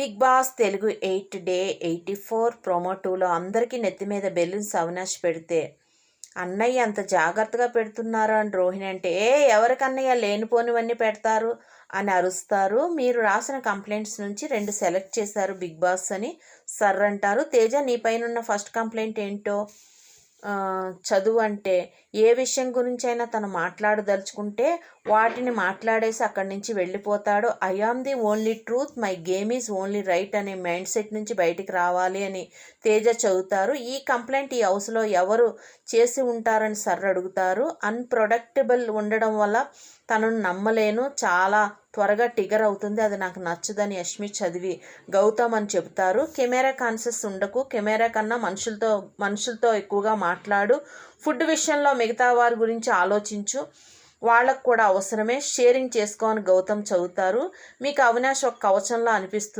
Big Boss Telugu 8 day 84 promo 2లో అందరికీ నెత్తి మీద బెలూన్స్ అవినాష్ పెడితే అన్నయ్య అంత జాగ్రత్తగా పెడుతున్నారు అని రోహిణి అంటే ఎవరికన్నయ్య లేనిపోనివన్నీ పెడతారు అని అరుస్తారు. మీరు రాసిన కంప్లైంట్స్ నుంచి 2 సెలెక్ట్ చేశారు బిగ్ బాస్ అని సర్ అంటారు. తేజ నీ పైన ఉన్న ఫస్ట్ కంప్లైంట్ ఏంటో చదువు అంటే ఏ విషయం గురించైనా తను మాట్లాడదలుచుకుంటే వాటిని మాట్లాడేసి అక్కడి నుంచి వెళ్ళిపోతాడు. I am the only truth, my game is only right అనే మైండ్ సెట్ నుంచి బయటికి రావాలి అని తేజ చదువుతారు. ఈ కంప్లైంట్ ఈ హౌస్లో ఎవరు చేసి ఉంటారని సర్ అడుగుతారు. అన్ప్రొడక్టబుల్ ఉండడం వల్ల తనను నమ్మలేను, చాలా త్వరగా టిగర్ అవుతుంది, అది నాకు నచ్చదని యష్మి చదివి గౌతమ్ అని చెబుతారు. కెమెరా కాన్షియస్ ఉండకు, కెమెరా కన్నా మనుషులతో ఎక్కువగా మాట్లాడు, ఫుడ్ విషయంలో మిగతా వారి గురించి ఆలోచించు, వాళ్ళకు కూడా అవసరమే, షేరింగ్ చేసుకోని గౌతమ్ చదువుతారు. మీకు అవినాష్ ఒక కవచంలో అనిపిస్తుంది.